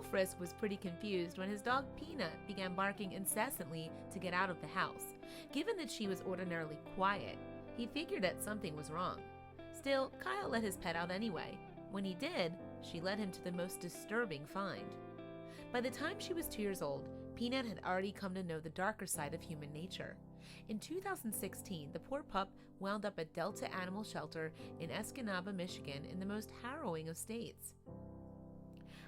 Frisk was pretty confused when his dog Peanut began barking incessantly to get out of the house. Given that she was ordinarily quiet, he figured that something was wrong. Still, Kyle let his pet out anyway. When he did, she led him to the most disturbing find. By the time she was 2 years old, Peanut had already come to know the darker side of human nature. In 2016, the poor pup wound up at Delta Animal Shelter in Escanaba, Michigan, in the most harrowing of states.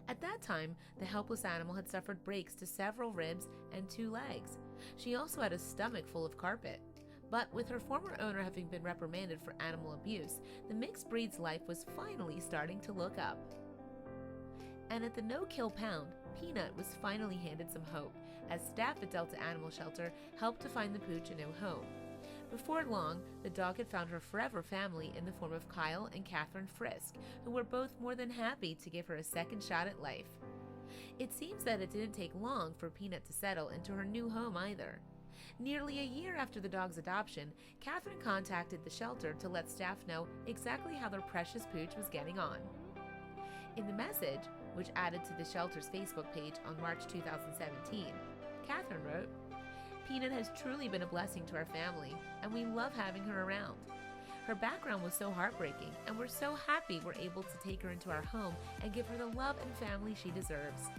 At that time, the helpless animal had suffered breaks to several ribs and 2 legs. She also had a stomach full of carpet. But with her former owner having been reprimanded for animal abuse, the mixed breed's life was finally starting to look up. And at the no-kill pound, Peanut was finally handed some hope, as staff at Delta Animal Shelter helped to find the pooch a new home. Before long, the dog had found her forever family in the form of Kyle and Catherine Frisk, who were both more than happy to give her a second shot at life. It seems that it didn't take long for Peanut to settle into her new home either. Nearly a year after the dog's adoption, Catherine contacted the shelter to let staff know exactly how their precious pooch was getting on. In the message, which added to the shelter's Facebook page on March 2017, Catherine wrote, "Peanut has truly been a blessing to our family, and we love having her around. Her background was so heartbreaking, and we're so happy we're able to take her into our home and give her the love and family she deserves."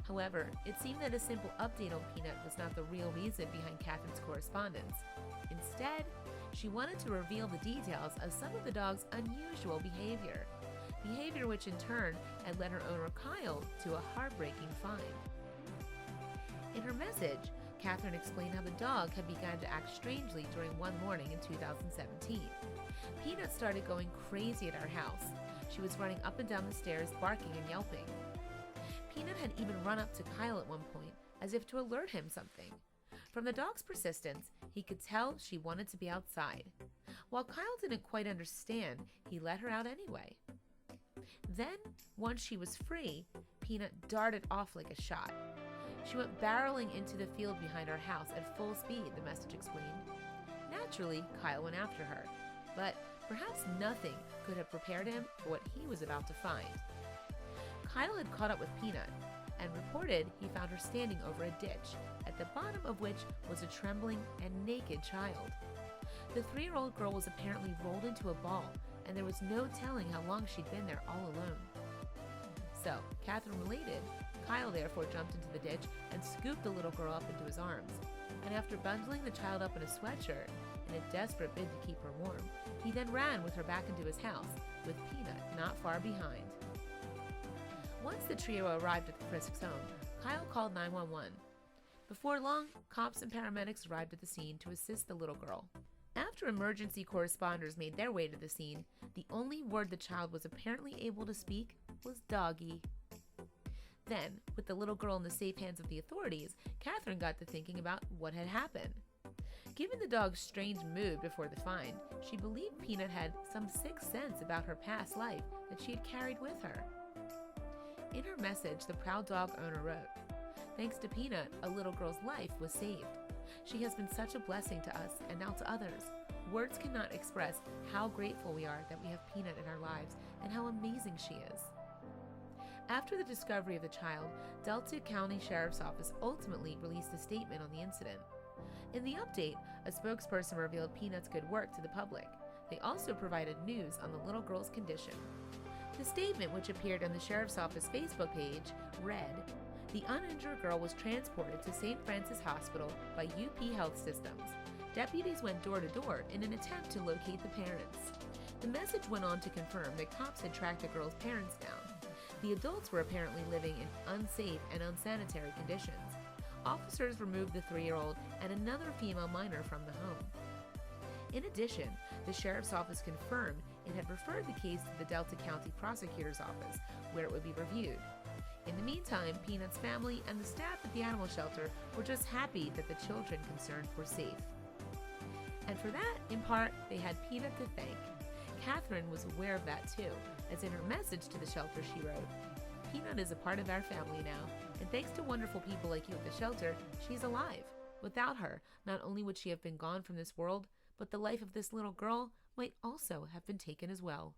However, it seemed that a simple update on Peanut was not the real reason behind Catherine's correspondence. Instead, she wanted to reveal the details of some of the dog's unusual behavior which in turn had led her owner Kyle to a heartbreaking find. In her message, Catherine explained how the dog had begun to act strangely during one morning in 2017. Peanut started going crazy at our house. She was running up and down the stairs, barking and yelping. Peanut had even run up to Kyle at one point, as if to alert him something. From the dog's persistence, he could tell she wanted to be outside. While Kyle didn't quite understand, he let her out anyway. Then, once she was free, Peanut darted off like a shot. She went barreling into the field behind our house at full speed, the message explained. Naturally, Kyle went after her, but perhaps nothing could have prepared him for what he was about to find. Kyle had caught up with Peanut and reported he found her standing over a ditch, at the bottom of which was a trembling and naked child. The 3-year-old girl was apparently rolled into a ball, and there was no telling how long she'd been there all alone. So, Catherine related, Kyle therefore jumped into the ditch and scooped the little girl up into his arms. And after bundling the child up in a sweatshirt, in a desperate bid to keep her warm, he then ran with her back into his house, with Peanut not far behind. Once the trio arrived at the Frisk's home, Kyle called 911. Before long, cops and paramedics arrived at the scene to assist the little girl. After emergency corresponders made their way to the scene, the only word the child was apparently able to speak was doggy. Then, with the little girl in the safe hands of the authorities, Catherine got to thinking about what had happened. Given the dog's strange mood before the find, she believed Peanut had some sixth sense about her past life that she had carried with her. In her message, the proud dog owner wrote, "Thanks to Peanut, a little girl's life was saved. She has been such a blessing to us and now to others. Words cannot express how grateful we are that we have Peanut in our lives and how amazing she is." After the discovery of the child, Delta County Sheriff's Office ultimately released a statement on the incident. In the update, a spokesperson revealed Peanut's good work to the public. They also provided news on the little girl's condition. The statement, which appeared on the Sheriff's Office Facebook page, read, "The uninjured girl was transported to St. Francis Hospital by UP Health Systems. Deputies went door to door in an attempt to locate the parents." The message went on to confirm that cops had tracked the girl's parents down. The adults were apparently living in unsafe and unsanitary conditions. Officers removed the 3-year-old and another female minor from the home. In addition, the Sheriff's Office confirmed it had referred the case to the Delta County Prosecutor's Office, where it would be reviewed. In the meantime, Peanut's family and the staff at the animal shelter were just happy that the children concerned were safe. And for that, in part, they had Peanut to thank. Catherine was aware of that too, as in her message to the shelter she wrote, "Peanut is a part of our family now, and thanks to wonderful people like you at the shelter, she's alive. Without her, not only would she have been gone from this world, but the life of this little girl might also have been taken as well.